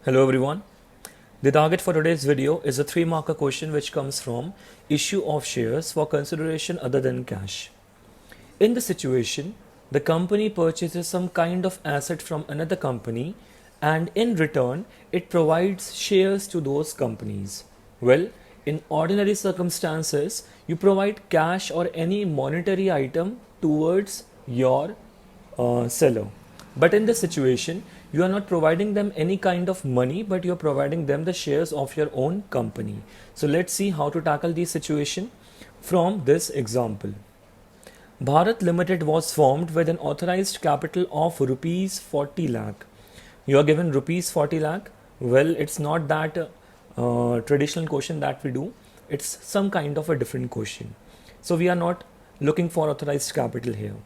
Hello everyone. The target for today's video is a 3-marker question which comes from issue of shares for consideration other than cash. In the situation, the company purchases some kind of asset from another company and in return it provides shares to those companies. Well, in ordinary circumstances, you provide cash or any monetary item towards your seller. But in this situation, you are not providing them any kind of money, but you're providing them the shares of your own company. So let's see how to tackle this situation from this example. Bharat Limited was formed with an authorized capital of rupees 40 lakh. You are given rupees 40 lakh. Well, it's not that traditional question that we do. It's some kind of a different question. So we are not looking for authorized capital here.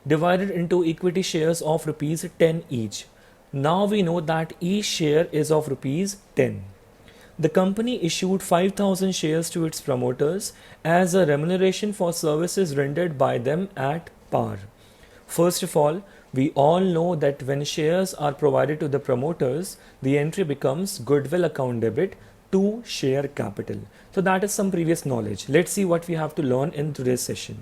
Divided into equity shares of rupees 10 each. Now we know that each share is of rupees 10. The company issued 5,000 shares to its promoters as a remuneration for services rendered by them at par. First of all, we all know that when shares are provided to the promoters, the entry becomes goodwill account debit to share capital. So that is some previous knowledge. Let's see what we have to learn in today's session.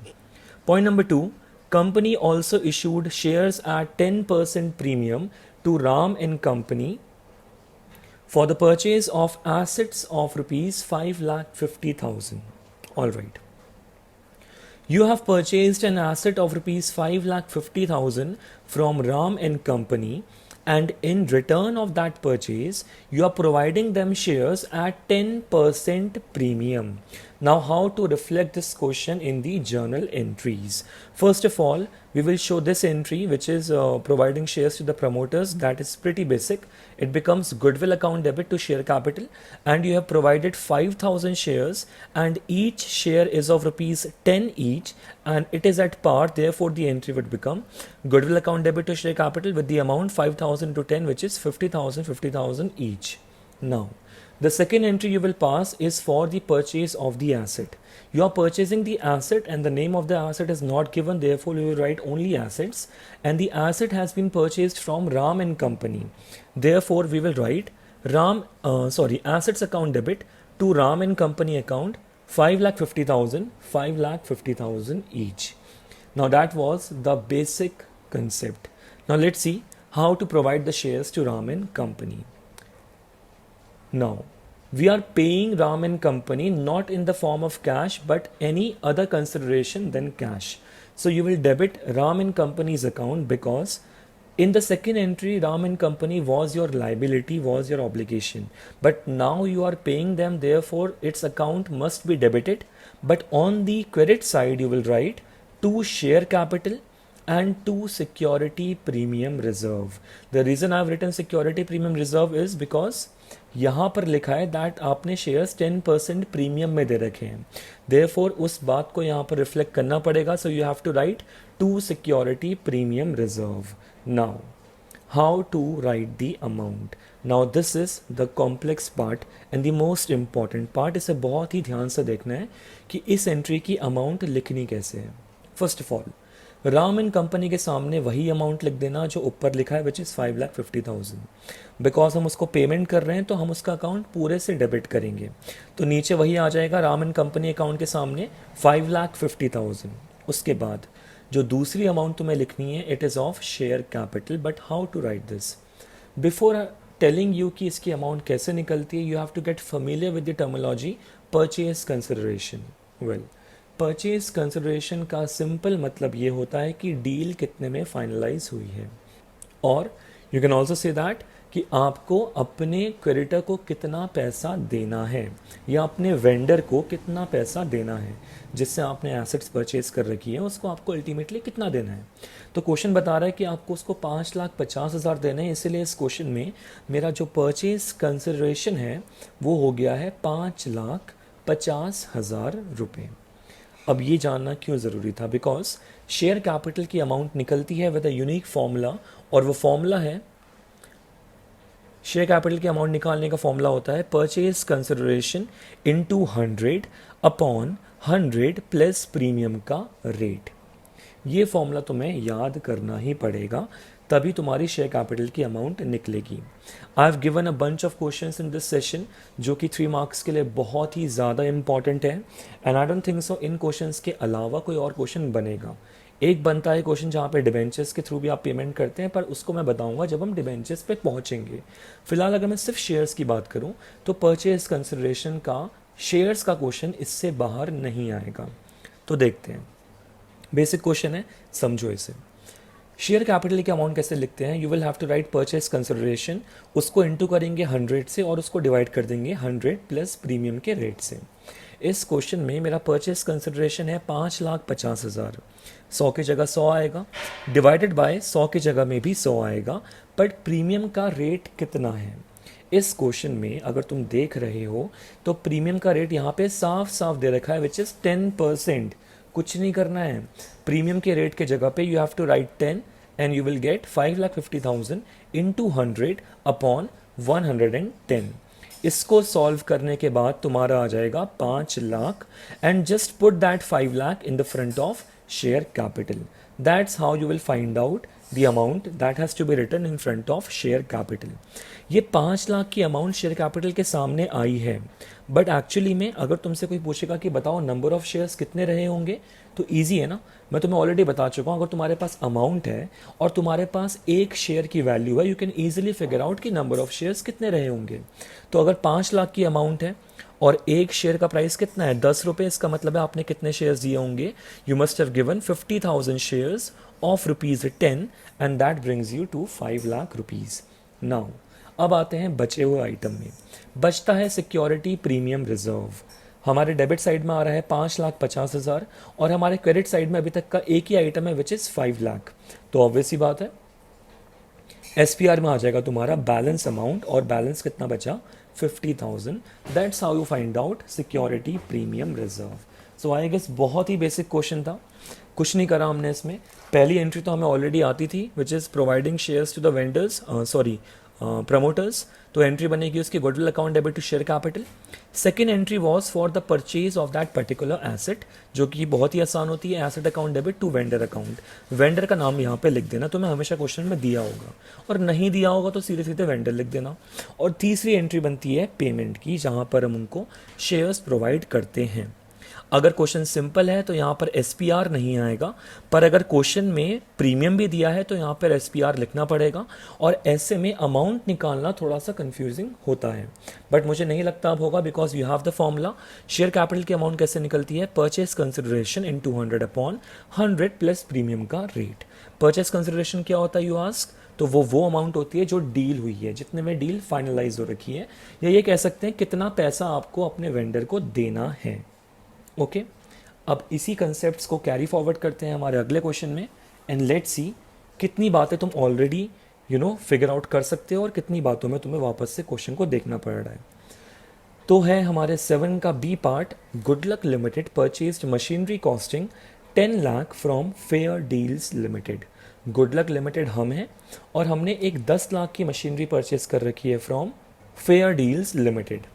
Point number 2, company also issued shares at 10% premium to Ram and Company for the purchase of assets of rupees 5,50,000. All right. You have purchased an asset of rupees 5,50,000 from Ram and Company, and in return of that purchase, you are providing them shares at 10% premium. Now, how to reflect this question in the journal entries? First of all, we will show this entry, which is providing shares to the promoters. That is pretty basic. It becomes goodwill account debit to share capital, and you have provided 5,000 shares, and each share is of rupees 10 each, and it is at par. Therefore, the entry would become goodwill account debit to share capital with the amount 5,000 to 10, which is 50,000 each. Now, the second entry you will pass is for the purchase of the asset. You are purchasing the asset and the name of the asset is not given, therefore you will write only assets, and the asset has been purchased from Ram and Company. Therefore we will write assets account debit to Ram and Company account 5,50,000 each. Now that was the basic concept. Now let's see how to provide the shares to Ram and Company. Now, we are paying Ram and Company not in the form of cash but any other consideration than cash. So you will debit Ram and Company's account because in the second entry, Ram and Company was your liability, was your obligation. But now you are paying them, therefore its account must be debited. But on the credit side, you will write to share capital and to security premium reserve. The reason I have written security premium reserve is because यहाँ पर लिखा है that आपने shares 10% premium में दे रखे हैं, therefore उस बात को यहाँ पर रिफ्लेक्ट करना पड़ेगा. So you have to write to security premium reserve. Now how to write the amount. Now this is the complex part and the most important part. इसे बहुत ही ध्यान से देखना है कि इस एंट्री की अमाउंट लिखनी कैसे है. First of all, Ram and company के सामने वही अमाउंट लिख देना जो ऊपर लिखा है, विच इज़ 5,50,000. बिकॉज हम उसको पेमेंट कर रहे हैं तो हम उसका अकाउंट पूरे से डेबिट करेंगे, तो नीचे वही आ जाएगा राम एंड कंपनी अकाउंट के सामने 5,50,000. उसके बाद जो दूसरी अमाउंट तुम्हें लिखनी है, it is of share capital. But how to write this? Before telling you कि इसकी अमाउंट कैसे निकलती है, you have to get familiar with the terminology purchase consideration. Well, purchase consideration का सिंपल मतलब ये होता है कि डील कितने में फाइनलाइज हुई है. और you can also say that कि आपको अपने क्रेडिटर को कितना पैसा देना है या अपने वेंडर को कितना पैसा देना है जिससे आपने एसेट्स परचेज कर रखी है, उसको आपको अल्टीमेटली कितना देना है. तो क्वेश्चन बता रहा है कि आपको उसको 5,50,000 देना है. इसीलिए इस क्वेश्चन में मेरा जो परचेज कंसिडरेशन है वो हो गया है 5,50,000 रुपये. अब ये जानना क्यों ज़रूरी था? बिकॉज शेयर कैपिटल की अमाउंट निकलती है विद अ यूनिक फॉर्मूला, और वो फॉर्मूला है, शेयर कैपिटल की अमाउंट निकालने का फॉर्मूला होता है purchase consideration into 100 upon 100 plus premium का रेट. ये फॉर्मूला तुम्हें याद करना ही पड़ेगा, तभी तुम्हारी शेयर कैपिटल की अमाउंट निकलेगी। I have given a bunch of questions in this session जो कि 3 मार्क्स के लिए बहुत ही ज़्यादा इंपॉर्टेंट है, and I don't think so in questions के अलावा कोई और क्वेश्चन बनेगा। एक बनता है क्वेश्चन जहाँ पे डिबेंचर्स के थ्रू भी आप पेमेंट करते हैं, पर उसको मैं बताऊंगा जब हम डिबेंचर्स पे पहुंचेंगे। फिलहाल अगर मैं सिर्फ शेयर्स की बात करूं तो परचेज कंसिडरेशन का शेयर्स का क्वेश्चन इससे बाहर नहीं आएगा। तो देखते हैं, बेसिक क्वेश्चन है, समझो इसे। शेयर कैपिटल की अमाउंट कैसे लिखते हैं? You will have to write purchase consideration, उसको इंटू करेंगे 100 से और उसको डिवाइड कर देंगे 100 प्लस प्रीमियम के रेट से। इस क्वेश्चन में मेरा परचेज कंसिडरेशन है 5,50,000। 100 की जगह 100 आएगा, डिवाइडेड बाय 100 की जगह में भी 100 आएगा, बट प्रीमियम का रेट कितना है? इस क्वेश्चन में अगर तुम देख रहे हो तो प्रीमियम का रेट यहाँ पे साफ साफ दे रखा है, विच इज़ 10%। कुछ नहीं करना है, प्रीमियम के रेट के जगह पे you have to write 10 and you will get 5,50,000 into 100 upon 110। इसको सॉल्व करने के बाद तुम्हारा आ जाएगा 5 lakh, and just put that 5 lakh in the front of share capital. That's how you will find out the amount that has to be written in front of share capital. ये 5 लाख की amount share capital के सामने आई है, but actually में अगर तुमसे कोई पूछेगा कि बताओ नंबर ऑफ शेयर्स कितने रहे होंगे, तो ईजी है ना, मैं तुम्हें ऑलरेडी बता चुका हूँ। अगर तुम्हारे पास अमाउंट है और तुम्हारे पास एक शेयर की वैल्यू है, you can easily figure out कि नंबर ऑफ शेयर्स कितने रहे होंगे। तो अगर 5 लाख की अमाउंट है और एक शेयर का प्राइस कितना है, 10 रुपये, इसका मतलब है आपने कितने शेयर्स दिए होंगे? You must have given 50,000 shares of ₹10 and that brings you to 5 lakh rupees. Now अब आते हैं बचे हुए आइटम में। बचता है सिक्योरिटी प्रीमियम रिजर्व। हमारे डेबिट साइड में आ रहा है 5,50,000 और हमारे क्रेडिट साइड में अभी तक का एक ही आइटम है विच इज़ 5 लाख। तो ऑब्वियस ही बात है SPR में आ जाएगा तुम्हारा बैलेंस अमाउंट, और बैलेंस कितना बचा? 50,000। That's how you find out security premium reserve. So I guess बहुत ही बेसिक क्वेश्चन था, कुछ नहीं करा हमने इसमें। पहली एंट्री तो हमें ऑलरेडी आती थी which is providing shares to the vendors, promoters. तो एंट्री बनेगी उसकी goodwill account debit to share capital. Second entry was for the purchase of that particular asset, जो कि बहुत ही आसान होती है, asset account debit to vendor account. Vendor का नाम यहाँ पे लिख देना, तो मैं हमेशा क्वेश्चन में दिया होगा, और नहीं दिया होगा तो सीधे सीधे वेंडर लिख देना। और तीसरी एंट्री बनती है पेमेंट की, जहाँ पर हम उनको शेयर्स प्रोवाइड करते हैं। अगर क्वेश्चन सिंपल है तो यहाँ पर SPR नहीं आएगा, पर अगर क्वेश्चन में प्रीमियम भी दिया है तो यहाँ पर SPR लिखना पड़ेगा, और ऐसे में अमाउंट निकालना थोड़ा सा कंफ्यूजिंग होता है, बट मुझे नहीं लगता अब होगा, because you have the formula. Share capital की अमाउंट कैसे निकलती है? Purchase consideration in 200 upon 100 plus premium का रेट। परचेज कंसिडरेशन क्या होता है यू आस्क? तो वो अमाउंट होती है जो डील हुई है, जितने में डील फाइनलाइज हो रखी है, या ये कह सकते हैं कितना पैसा आपको अपने वेंडर को देना है। ओके, अब इसी कंसेप्ट्स को कैरी फॉरवर्ड करते हैं हमारे अगले क्वेश्चन में, एंड लेट्स सी कितनी बातें तुम ऑलरेडी फिगर आउट कर सकते हो और कितनी बातों में तुम्हें वापस से क्वेश्चन को देखना पड़ रहा है। तो है हमारे 7 का B part, good luck limited purchased machinery costing 10 lakh from fair deals limited. Good luck limited हम हैं और हमने एक 10 लाख की मशीनरी परचेज कर रखी है from fair deals limited.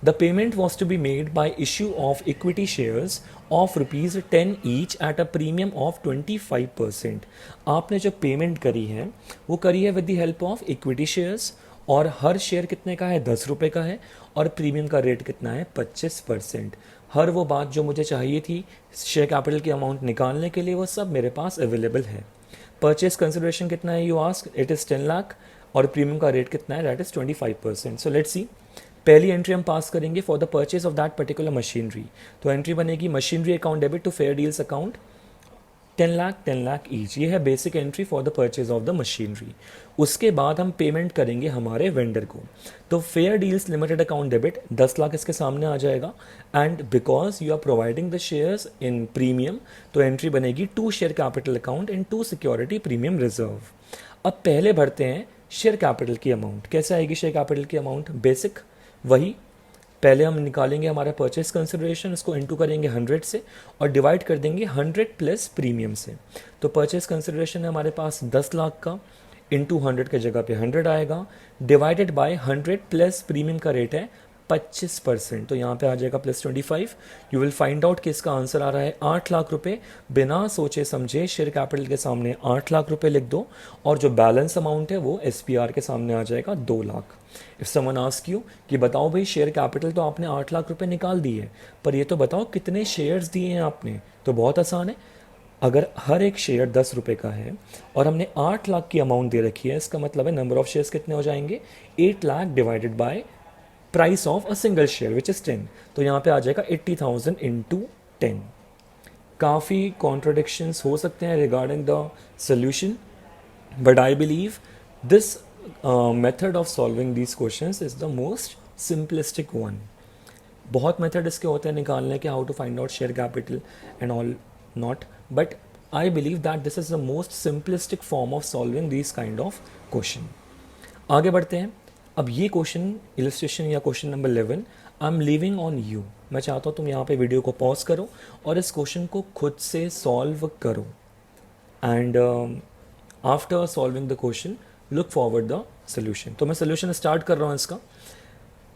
The payment was to be made by issue of equity shares of ₹10 each at a premium of 25%. आपने जो पेमेंट करी है वो करी है with the help of equity shares, और हर शेयर कितने का है? 10 रुपये का है, और प्रीमियम का रेट कितना है? 25%। हर वो बात जो मुझे चाहिए थी शेयर कैपिटल की अमाउंट निकालने के लिए, वो सब मेरे पास अवेलेबल है। परचेज कंसिडरेशन कितना है you ask? It is 10 lakh, और प्रीमियम का रेट कितना है? That is 25%। So let's see, पहली एंट्री हम पास करेंगे for the purchase of that particular machinery. तो एंट्री बनेगी machinery account debit to fair deals account 10 lakh each. ये है basic entry for the purchase of the machinery. उसके बाद हम पेमेंट करेंगे हमारे वेंडर को। तो fair deals limited account debit 10 lakh इसके सामने आ जाएगा, and because you are providing the shares in premium, तो एंट्री बनेगी to share capital account into security premium reserve. अब पहले भरते हैं शेयर कैपिटल की अमाउंट। कैसे आएगी शेयर कैपिटल की अमाउंट? बेसिक वही, पहले हम निकालेंगे हमारा परचेज कंसिडरेशन, इसको इंटू करेंगे 100 से और डिवाइड कर देंगे 100 प्लस प्रीमियम से। तो परचेज कंसिडरेशन है हमारे पास 10 लाख का, इंटू 100 के जगह पे 100 आएगा, डिवाइडेड बाय 100 प्लस प्रीमियम का रेट है 25%, तो यहाँ पे आ जाएगा +25। यू विल फाइंड आउट कि इसका आंसर आ रहा है 8 लाख रुपए। बिना सोचे समझे शेयर कैपिटल के सामने 8 लाख रुपए लिख दो, और जो बैलेंस अमाउंट है वो SPR के सामने आ जाएगा 2 lakh. If someone ask you कि बताओ भाई शेयर कैपिटल तो आपने 8 लाख रुपए निकाल दिए, पर ये तो बताओ कितने शेयर्स दिए हैं आपने, तो बहुत आसान है। अगर हर एक शेयर 10 रुपए का है और हमने 8 लाख की अमाउंट दे रखी है, इसका मतलब है नंबर ऑफ शेयर्स कितने हो जाएंगे, 8 lakh divided by price of a single share which is 10, तो यहाँ पे आ जाएगा 80,000 इंटू 10। काफ़ी कॉन्ट्रोडिक्शंस हो सकते हैं regarding the solution, but I believe this method of solving these questions is the most simplistic one. बहुत मेथड इसके होते हैं निकालने के, how to find out share capital and all not, but I believe that this is the most simplistic form of solving this kind of question. आगे बढ़ते हैं। अब ये क्वेश्चन इलस्ट्रेशन या question number 11 I am leaving on you. मैं चाहता हूँ तुम यहाँ पे वीडियो को पॉज करो और इस क्वेश्चन को खुद से सॉल्व करो, and after solving the question look forward the solution. तो मैं सोल्यूशन स्टार्ट कर रहा हूँ इसका।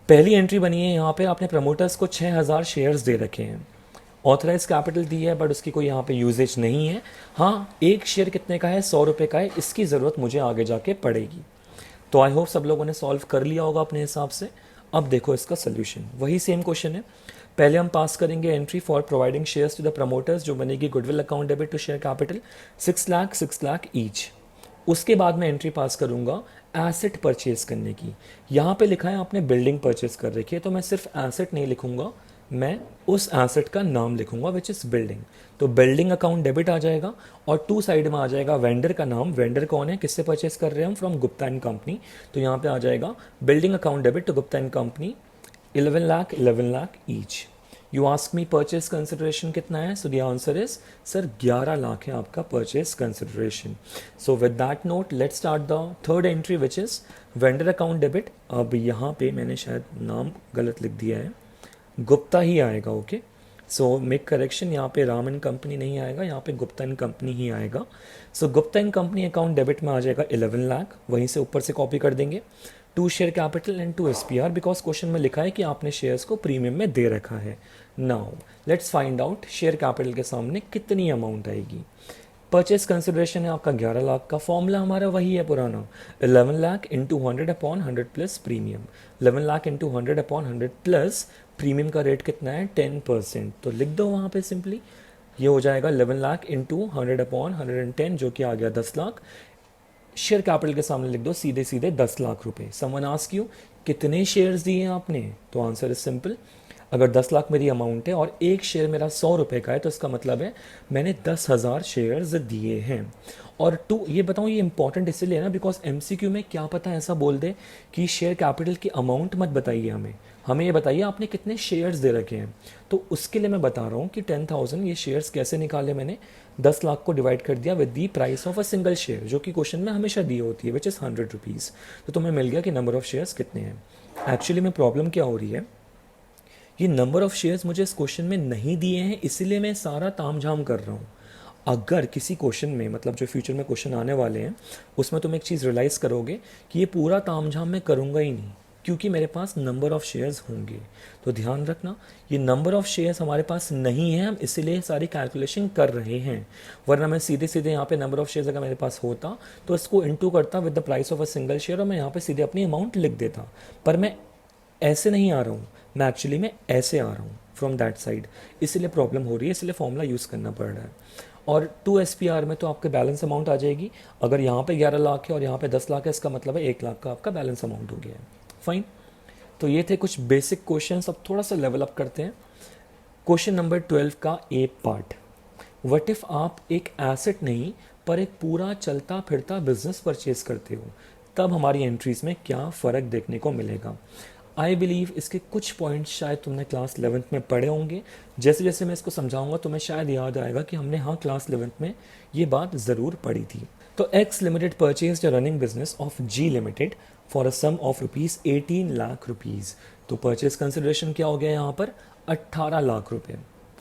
पहली एंट्री बनी है यहाँ पे, आपने प्रमोटर्स को 6,000 शेयर्स दे रखे हैं, ऑथराइज कैपिटल दी है बट उसकी कोई यहाँ पे यूजेज नहीं है। हाँ, एक शेयर कितने का है, 100 रुपये का है, इसकी ज़रूरत मुझे आगे जाके पड़ेगी। तो आई होप सब लोगों ने सॉल्व कर लिया होगा अपने हिसाब से। अब देखो इसका सोल्यूशन, वही सेम क्वेश्चन है। पहले हम पास करेंगे entry for providing shares to the promoters, जो बनेगी goodwill account debit to share capital 6 lakh each. उसके बाद मैं एंट्री पास करूंगा एसेट परचेज करने की। यहाँ पे लिखा है आपने बिल्डिंग परचेज कर रखी है, तो मैं सिर्फ एसेट नहीं लिखूंगा, मैं उस एसेट का नाम लिखूंगा विच इज़ बिल्डिंग। तो बिल्डिंग अकाउंट डेबिट आ जाएगा, और टू साइड में आ जाएगा वेंडर का नाम। वेंडर कौन है, किससे परचेस कर रहे हैं हम, फ्रॉम गुप्ता एंड कंपनी। तो यहाँ पे आ जाएगा building account debit to Gupta and company 11 lakh each. You ask me purchase consideration कितना है, so the answer is sir 11 lakh है आपका purchase consideration. So with that note let's start the third entry which is vendor account debit. अब यहाँ पे मैंने शायद नाम गलत लिख दिया है, गुप्ता ही आएगा। ओके, सो मेक करेक्शन, यहाँ पे राम एंड कंपनी नहीं आएगा, यहाँ पे गुप्ता एंड कंपनी ही आएगा। So Gupta and company account debit में आ जाएगा 11 लाख, वहीं से ऊपर से कॉपी कर देंगे to share capital and to SPR, because question में लिखा है कि आपने शेयर्स को प्रीमियम में दे रखा है। Now let's find out share capital के सामने कितनी अमाउंट आएगी। परचेज कंसिडरेशन है आपका 11 लाख का, फॉर्मूला हमारा वही है पुराना, 11 lakh into 100 upon 100 plus premium. 11 lakh into 100 upon 100 plus premium का रेट कितना है 10%, तो लिख दो वहाँ पे सिंपली, ये हो जाएगा 11 लाख इंटू 100 अपॉन 110, जो कि आ गया 10 लाख। शेयर कैपिटल के सामने लिख दो सीधे सीधे 10 लाख रुपए। समवन आस्क यू कितने शेयर्स दिए हैं आपने, तो आंसर इज सिंपल। अगर 10 लाख मेरी अमाउंट है और एक शेयर मेरा 100 रुपये का है, तो इसका मतलब है मैंने 10,000 शेयर्स दिए हैं। और टू, ये बताऊँ ये इंपॉर्टेंट इसलिए है ना, बिकॉज MCQ में क्या पता ऐसा बोल दे कि शेयर कैपिटल की अमाउंट मत बताइए हमें ये बताइए आपने कितने शेयर्स दे रखे हैं। तो उसके लिए मैं बता रहा हूँ कि 10,000 ये शेयर्स कैसे निकाले मैंने, 10 लाख को डिवाइड कर दिया with the price of a single share, जो कि क्वेश्चन में हमेशा दी होती है विच इज़ 100 रुपीज़। तो तुम्हें मिल गया कि नंबर ऑफ शेयर्स कितने हैं। एक्चुअली में प्रॉब्लम क्या हो रही है, ये नंबर ऑफ शेयर्स मुझे इस क्वेश्चन में नहीं दिए हैं, इसीलिए मैं सारा तामझाम कर रहा हूँ। अगर किसी क्वेश्चन में, मतलब जो फ्यूचर में क्वेश्चन आने वाले हैं, उसमें तुम एक चीज़ रियलाइज़ करोगे कि ये पूरा तामझाम मैं करूँगा ही नहीं, क्योंकि मेरे पास नंबर ऑफ शेयर्स होंगे। तो ध्यान रखना, ये नंबर ऑफ शेयर्स हमारे पास नहीं है, हम इसीलिए सारी कैलकुलेशन कर रहे हैं। वरना मैं सीधे सीधे यहाँ पे नंबर ऑफ शेयर्स अगर मेरे पास होता तो इसको इनटू करता with the price of a single share, और मैं यहाँ पे सीधे अपनी अमाउंट लिख देता। पर मैं ऐसे नहीं आ रहा हूँ, मैं एक्चुअली में ऐसे आ रहा हूँ फ्रॉम दैट साइड, इसलिए प्रॉब्लम हो रही है, इसलिए फॉर्मूला यूज़ करना पड़ रहा है। और 2 SPR में तो आपके बैलेंस अमाउंट आ जाएगी। अगर यहाँ पे 11 लाख है और यहाँ पे 10 लाख है, इसका मतलब है 1 लाख का आपका बैलेंस अमाउंट हो गया है। फाइन, तो ये थे कुछ बेसिक क्वेश्चंस। अब थोड़ा सा लेवल अप करते हैं। क्वेश्चन नंबर 12 का ए पार्ट, व्हाट इफ आप एक एसेट नहीं पर एक पूरा चलता फिरता बिजनेस परचेज करते हो, तब हमारी एंट्रीज में क्या फ़र्क देखने को मिलेगा। आई बिलीव इसके कुछ पॉइंट्स शायद तुमने क्लास 11th में पढ़े होंगे। जैसे जैसे मैं इसको समझाऊंगा तुम्हें शायद याद आएगा कि हमने हाँ क्लास 11th में ये बात ज़रूर पढ़ी थी। तो X limited purchase the running business of G limited for a sum of ₹18 lakh. तो परचेज कंसिडरेशन क्या हो गया यहाँ पर, 18 लाख रुपए।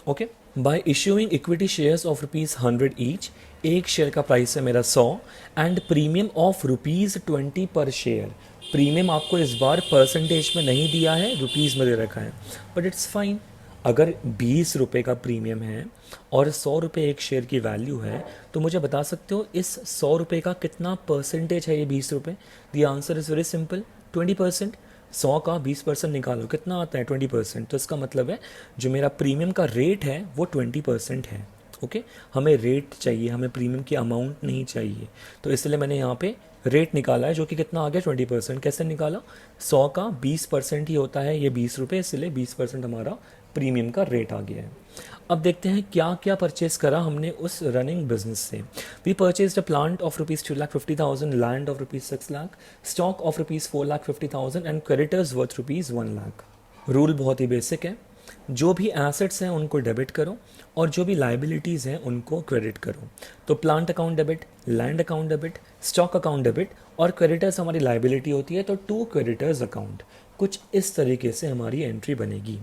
Okay, by issuing equity shares of ₹100 each, एक शेयर का प्राइस है मेरा 100, एंड प्रीमियम ऑफ ₹20 पर शेयर। प्रीमियम आपको इस बार परसेंटेज में नहीं दिया है, रुपीज़ में दे रखा है, बट इट्स फाइन। अगर 20 रुपये का प्रीमियम है और 100 रुपये एक शेयर की वैल्यू है, तो मुझे बता सकते हो इस 100 रुपये का कितना परसेंटेज है ये 20 रुपये? The answer is very simple, 20%। 100 का 20% निकालो, कितना आता है? 20%। तो इसका मतलब है जो मेरा प्रीमियम का रेट है वो 20% है। ओके, हमें रेट चाहिए, हमें प्रीमियम की अमाउंट नहीं चाहिए। तो इसलिए मैंने यहाँ पे रेट निकाला है, जो कि कितना आ गया? 20%। कैसे निकाला? 100 का 20% ही होता है ये 20 रुपये, इसलिए 20% हमारा प्रीमियम का रेट आ गया है। अब देखते हैं क्या क्या परचेस करा हमने उस रनिंग बिजनेस से। We purchase a plant of ₹2,50,000, land of ₹6 lakh, stock of ₹4,50,000 and creditors worth ₹1 lakh. Rule बहुत ही बेसिक है, जो भी एसेट्स हैं उनको डेबिट करो और जो भी लाइबिलिटीज़ हैं उनको क्रेडिट करो। तो plant account debit, land account debit, stock account debit और क्रेडिटर्स हमारी लाइबिलिटी होती है, तो टू क्रेडिटर्स अकाउंट। कुछ इस तरीके से हमारी एंट्री बनेगी,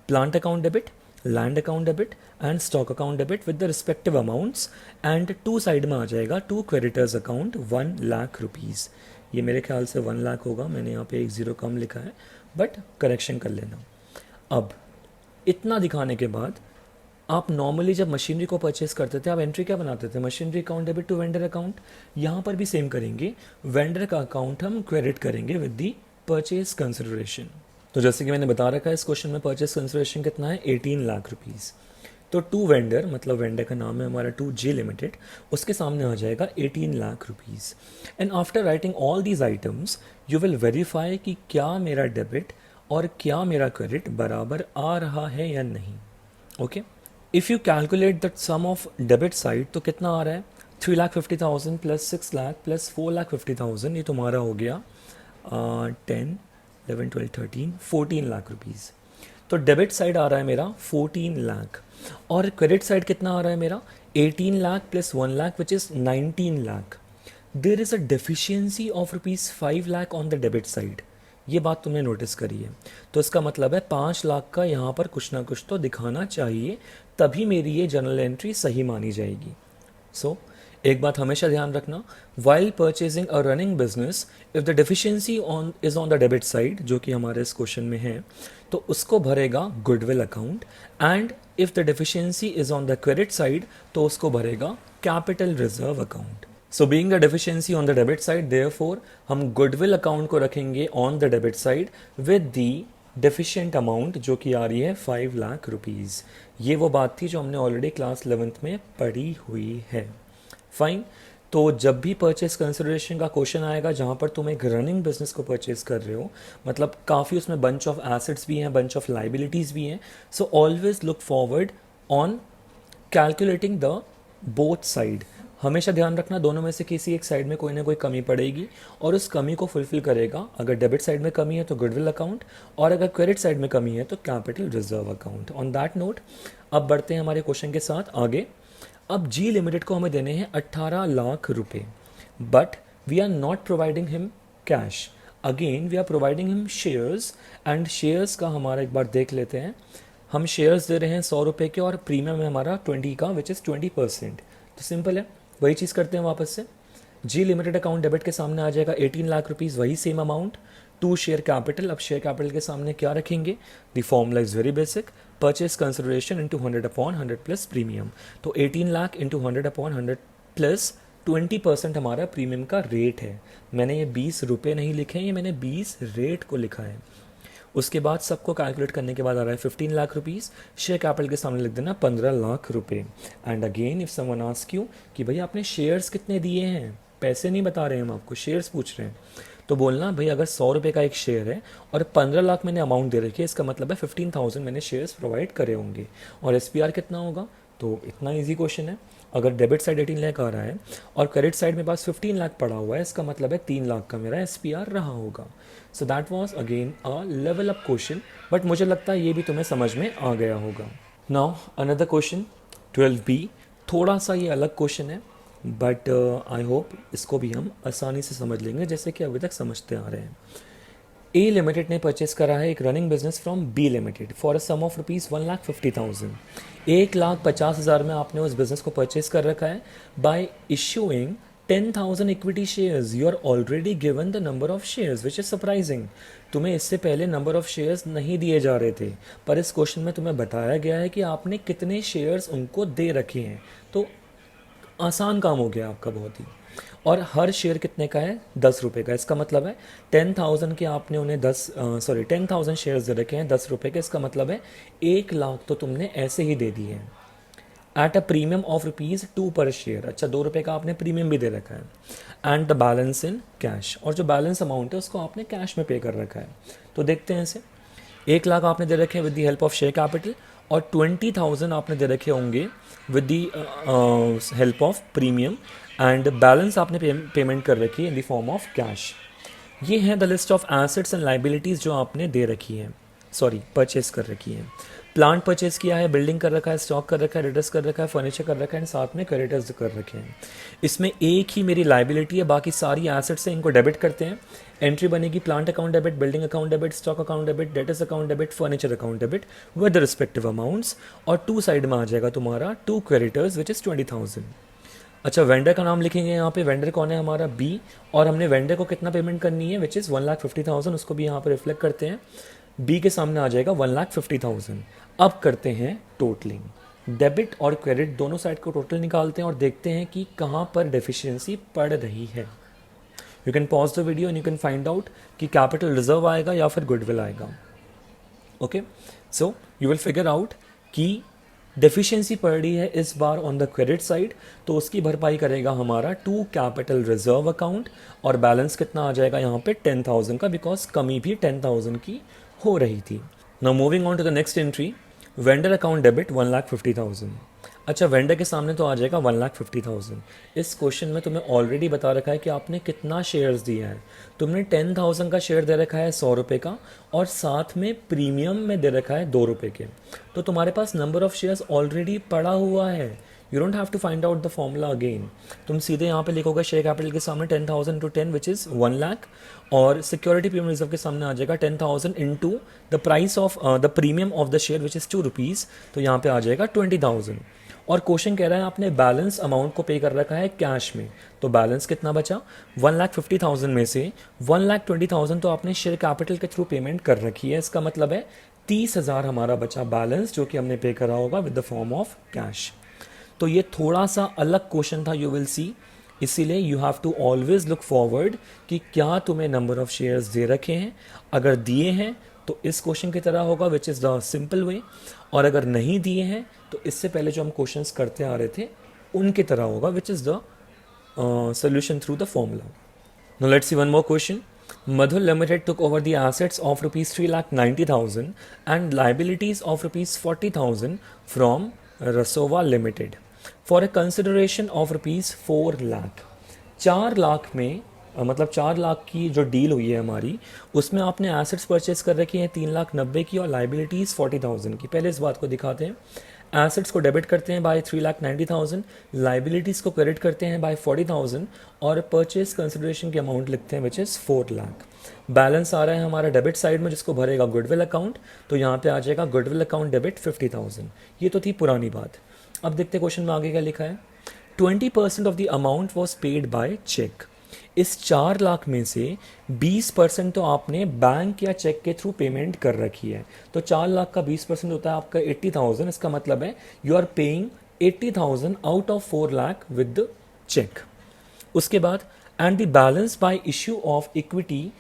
plant account debit, land account debit and stock account debit with the respective amounts, and to side में आ जाएगा टू क्रेडिटर्स अकाउंट 1,00,000 रुपीज़। ये मेरे ख्याल से 1 लाख होगा, मैंने यहाँ पे एक ज़ीरो कम लिखा है, बट करेक्शन कर लेना। अब इतना दिखाने के बाद आप नॉर्मली जब मशीनरी को परचेस करते थे, आप एंट्री क्या बनाते थे? Machinery account debit to vendor account. यहाँ पर भी सेम करेंगे, वेंडर का अकाउंट हम क्रेडिट करेंगे विद दी परचेज कंसिडरेशन। तो जैसे कि मैंने बता रखा है इस क्वेश्चन में परचेज कंसिडरेशन कितना है? 18 लाख रुपीज़। तो टू वेंडर, मतलब वेंडर का नाम है हमारा 2J लिमिटेड, उसके सामने आ जाएगा 18 lakh rupees. And after writing all these items you will verify कि क्या मेरा डेबिट और क्या मेरा क्रेडिट बराबर आ रहा है या नहीं। Okay, if you calculate that sum of debit side, तो कितना आ रहा है? 3,50,000 प्लस 6 लाख प्लस 4,50,000, ये तुम्हारा हो गया 10, 11, 12, 13, 14 लाख रुपीज़। तो डेबिट साइड आ रहा है मेरा 14 लाख और क्रेडिट साइड कितना आ रहा है मेरा? 18 lakh plus 1 lakh which is 19 lakh. There is a deficiency of ₹5 lakh on the debit side. ये बात तुमने नोटिस करी है, तो इसका मतलब है 5 लाख का यहाँ पर कुछ ना कुछ तो दिखाना चाहिए, तभी मेरी ये जर्नल एंट्री सही मानी जाएगी। सो एक बात हमेशा ध्यान रखना, while purchasing a running business, if the deficiency is on the debit side, जो कि हमारे इस क्वेश्चन में है, तो उसको भरेगा goodwill account, and if the deficiency is on the credit side, तो उसको भरेगा capital reserve account. So being the deficiency on the debit side, therefore हम गुडविल अकाउंट को रखेंगे on the debit side with the deficient amount, जो कि आ रही है 5 लाख रुपीज़। ये वो बात थी जो हमने ऑलरेडी क्लास 11th में पढ़ी हुई है। फाइन। तो जब भी परचेस कंसिडरेशन का क्वेश्चन आएगा जहाँ पर तुम एक रनिंग बिजनेस को परचेस कर रहे हो, मतलब काफ़ी उसमें बंच ऑफ एसेट्स भी हैं, बंच ऑफ लाइबिलिटीज़ भी हैं, so always look forward on calculating the both side. हमेशा ध्यान रखना दोनों में से किसी एक साइड में कोई ना कोई कमी पड़ेगी और उस कमी को फुलफिल करेगा। अगर डेबिट साइड में कमी है तो गुडविल अकाउंट, और अगर क्रेडिट साइड में कमी है तो capital reserve account. On that note अब बढ़ते हैं हमारे क्वेश्चन के साथ आगे। अब जी लिमिटेड को हमें देने हैं 18 लाख रुपए, but we are not providing him cash, again we are providing him shares, and shares का हमारा एक बार देख लेते हैं। हम शेयर्स दे रहे हैं 100 रुपये के और प्रीमियम है हमारा 20 का, विच इज़ 20%। तो सिंपल है, वही चीज़ करते हैं वापस से। जी लिमिटेड अकाउंट डेबिट के सामने आ जाएगा 18 लाख रुपीज़, वही same amount, to share capital. अब शेयर कैपिटल के सामने क्या रखेंगे? The formula is very basic, purchase consideration into 100/100 plus premium. तो 18 लाख इंटू 100/100 प्लस 20% हमारा प्रीमियम का रेट है। मैंने ये 20 रुपये नहीं लिखे हैं, ये मैंने 20 रेट को लिखा है। उसके बाद सबको कैलकुलेट करने के बाद आ रहा है 15 लाख रुपीज़। शेयर कैपिटल के सामने लिख देना 15 लाख रुपए। And again if someone ask you कि भाई आपने शेयर्स कितने दिए हैं, पैसे नहीं बता रहे हैं हम आपको, शेयर्स पूछ रहे हैं, तो बोलना भाई अगर 100 रुपये का एक शेयर है और 15 लाख मैंने अमाउंट दे रखी है, इसका मतलब है 15,000 मैंने शेयर्स प्रोवाइड करे होंगे। और SPR कितना होगा? तो इतना ईजी क्वेश्चन है, अगर डेबिट साइड 18 लाख आ रहा है और क्रेडिट साइड में पास 15 लाख पड़ा हुआ है, इसका मतलब है 3 लाख का मेरा SPR रहा होगा। सो that was again a level up question, but मुझे लगता है ये भी तुम्हें समझ में आ गया होगा। नाउ अनदर क्वेश्चन 12B, थोड़ा सा ये अलग क्वेश्चन है, बट आई होप इसको भी हम आसानी से समझ लेंगे जैसे कि अभी तक समझते आ रहे हैं। ए लिमिटेड ने परचेस करा है एक running business from B limited for a sum of ₹1,50,000। 1,50,000 में आपने उस बिजनेस को परचेस कर रखा है by issuing 10,000 equity shares, you are already given the number of shares which is surprising. तुम्हें इससे पहले नंबर ऑफ शेयर्स नहीं दिए जा रहे थे, पर इस क्वेश्चन में तुम्हें बताया गया है कि आपने कितने शेयर्स उनको दे रखे हैं। तो आसान काम हो गया आपका बहुत ही। और हर शेयर कितने का है? 10 रुपये का। इसका मतलब है 10,000 के आपने उन्हें 10,000 शेयर्स दे रखे हैं 10 रुपये के। इसका मतलब है 1 लाख तो तुमने ऐसे ही दे दिए हैं एट अ प्रीमियम ऑफ ₹2 पर शेयर। अच्छा, 2 रुपये का आपने प्रीमियम भी दे रखा है। And the balance in cash, और जो बैलेंस अमाउंट है उसको आपने कैश में पे कर रखा है। तो देखते हैं इसे। 1 लाख आपने दे रखे हैं with the help of share capital, और 20,000 आपने दे रखे होंगे with the help of premium, and balance आपने पेमेंट कर रखी है in the form of cash. ये है the list of assets and liabilities जो आपने दे रखी है, परचेज कर रखी है। प्लांट परचेज किया है, बिल्डिंग कर रखा है, स्टॉक कर रखा है, डेटर्स कर रखा है, फर्नीचर कर रखा है, एंड साथ में क्रेडिटर्स कर रखे हैं। इसमें एक ही मेरी लाइबिलिटी है, बाकी सारी एसेट्स हैं, इनको डेबिट करते हैं। एंट्री बनेगी plant account debit, building account debit, stock account debit, debtors account debit, furniture account debit with respective amounts. और 2 साइड में आ जाएगा तुम्हारा 2 क्रेडिटर्स विच इज़ 20,000। अच्छा, वेंडर का नाम लिखेंगे यहाँ पे। वेंडर कौन है? हमारा बी। और हमने वेंडर को कितना पेमेंट करनी है विच इज़ 1,50,000, उसको भी यहाँ पर रिफ्लेक्ट करते हैं। बी के सामने आ जाएगा 1,50,000। अब करते हैं टोटलिंग। डेबिट और क्रेडिट दोनों साइड को टोटल निकालते हैं और देखते हैं कि कहाँ पर डेफिशिएंसी पड़ रही है। You can pause the video and you can find out कि कैपिटल रिजर्व आएगा या फिर गुडविल आएगा। Okay, so you will figure out कि डेफिशिएंसी पड़ रही है इस बार ऑन द क्रेडिट साइड, तो उसकी भरपाई करेगा हमारा 2 कैपिटल रिजर्व अकाउंट, और बैलेंस कितना आ जाएगा यहाँ पे 10,000 का, बिकॉज कमी भी 10,000 की हो रही थी। Now moving on to the next entry, vendor account debit 1,50,000। अच्छा, वेंडर के सामने तो आ जाएगा 1,50,000। इस क्वेश्चन में तुम्हें ऑलरेडी बता रखा है कि आपने कितना शेयर्स दिया है। तुमने 10,000 का शेयर दे रखा है 100 रुपये का, और साथ में प्रीमियम में दे रखा है 2 रुपये के। तो तुम्हारे पास नंबर ऑफ शेयर्स ऑलरेडी पड़ा हुआ है। You don't have to find out the formula again. तुम सीधे यहाँ पे लिखोगे शेयर कैपिटल के सामने 10,000 इंटू 10 विच इज़ 1,00,000, और सिक्योरिटी प्रीमियम रिजर्व के सामने आ जाएगा 10,000 into the price of the premium of the share which is ₹2, तो यहाँ पे आ जाएगा 20,000। और क्वेश्चन कह रहा है आपने बैलेंस अमाउंट को पे कर रखा है कैश में, तो बैलेंस कितना बचा? 1,50,000 में से 1,20,000 तो आपने शेयर कैपिटल के थ्रू पेमेंट कर रखी है। इसका मतलब है 30,000 हमारा बचा बैलेंस, जो कि हमने पे करा होगा with the form of cash. तो ये थोड़ा सा अलग क्वेश्चन था, यू विल सी। इसीलिए you have to always look forward कि क्या तुम्हें नंबर ऑफ शेयर्स दे रखे हैं। अगर दिए हैं तो इस क्वेश्चन की तरह होगा which is the simple way, और अगर नहीं दिए हैं तो इससे पहले जो हम क्वेश्चंस करते आ रहे थे उनकी तरह होगा which is the solution through the formula. Now let's see one more question. Madhur Limited took over the assets of ₹3,90,000 and liabilities of ₹40,000 from Rasova Limited for a consideration of ₹4 lakh। 4 lakh में मतलब 4 लाख की जो deal हुई है हमारी, उसमें आपने assets purchase कर रखी हैं 3,90,000 की और लाइबिलिटीज़ 40,000 की। पहले इस बात को दिखाते हैं। एसेट्स को डेबिट करते हैं बाय 3,90,000, लाइबिलिटीज़ को क्रेडिट करते हैं बाय 40,000, और परचेज कंसिडरेशन की अमाउंट लिखते हैं विच इज़ 4 लाख। बैलेंस आ रहा है हमारा डेबिट साइड में, जिसको भरेगा गुडविल अकाउंट, तो यहाँ पे आ जाएगा गुडविल अकाउंट डेबिट 50,000। ये तो थी पुरानी बात। अब देखते क्वेश्चन में आगे क्या लिखा है। 20% of the amount was paid by cheque. इस 4 लाख में से 20% तो आपने बैंक या चेक के थ्रू पेमेंट कर रखी है। तो 4 लाख का 20% होता है आपका 80,000। इसका मतलब है you are paying 80,000 out of 4 lakh with the cheque. उसके बाद and the balance by issue of equity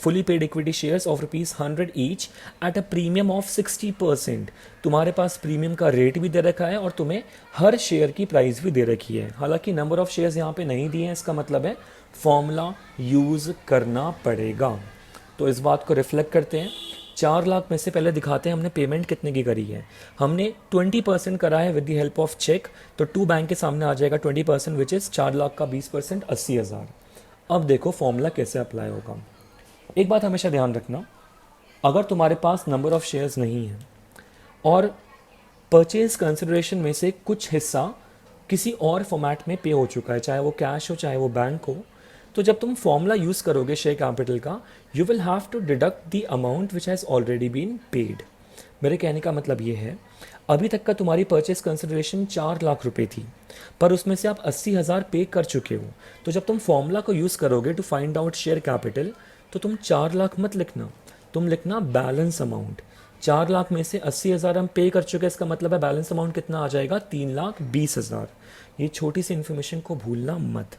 fully paid equity shares of ₹100 each at a premium of 60%। तुम्हारे पास प्रीमियम का रेट भी दे रखा है और तुम्हें हर शेयर की प्राइस भी दे रखी है। हालांकि नंबर ऑफ शेयर्स यहाँ पे नहीं दिए हैं, इसका मतलब है फॉर्मूला यूज़ करना पड़ेगा। तो इस बात को रिफ्लेक्ट करते हैं। 4 लाख में से पहले दिखाते हैं हमने पेमेंट कितने की करी है। हमने 20% करा है with the help of cheque, तो 2 बैंक के सामने आ जाएगा 20% विच इज़ 4 लाख का 20% 80,000। अब देखो फॉर्मूला कैसे अप्लाई होगा। एक बात हमेशा ध्यान रखना, अगर तुम्हारे पास नंबर ऑफ शेयर्स नहीं है और परचेज कंसिडरेशन में से कुछ हिस्सा किसी और फॉर्मेट में पे हो चुका है, चाहे वो कैश हो चाहे वो बैंक हो, तो जब तुम फॉर्मूला यूज़ करोगे शेयर कैपिटल का, you will have to deduct the amount which has already been paid. मेरे कहने का मतलब ये है, अभी तक का तुम्हारी परचेस कंसिडरेशन 4 लाख रुपए थी, पर उसमें से आप 80,000 पे कर चुके हो। तो जब तुम फॉर्मूला को यूज़ करोगे to find out share capital, तो तुम 4 लाख मत लिखना, तुम लिखना बैलेंस अमाउंट। 4 लाख में से 80,000 हम पे कर चुके हैं, इसका मतलब है बैलेंस अमाउंट कितना आ जाएगा, 3,20,000। ये छोटी सी इन्फॉर्मेशन को भूलना मत।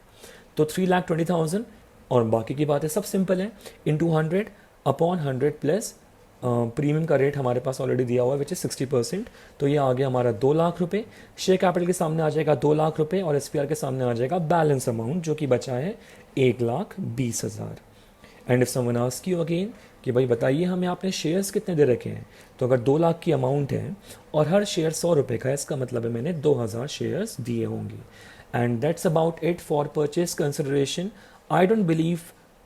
तो 3,20,000 और बाकी की बातें सब सिंपल है, इन 200 अपॉन 100 प्लस प्रीमियम का रेट हमारे पास ऑलरेडी दिया हुआ है विच इज़ 60%। तो ये आ गया हमारा 2 लाख रुपए। शेयर कैपिटल के सामने आ जाएगा 2 लाख रुपए और एसपीआर के सामने आ जाएगा बैलेंस अमाउंट जो कि बचा है 1,20,000। And if someone ask you again कि भाई बताइए हमें आपने शेयर्स कितने दे रखे हैं, तो अगर 2 लाख की अमाउंट है और हर शेयर 100 रुपये का है, इसका मतलब है मैंने 2,000 शेयर्स दिए होंगे। And that's about it for purchase consideration. I don't believe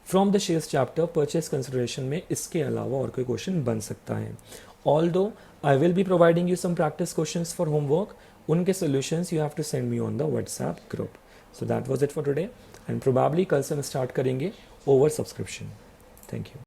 from the shares chapter purchase consideration में इसके अलावा और कोई क्वेश्चन बन सकता है। Although I will be providing you some practice question for homework, उनके solutions you have to send me on the WhatsApp group. So that was it for today and probably कल से हम start करेंगे over subscription. Thank you.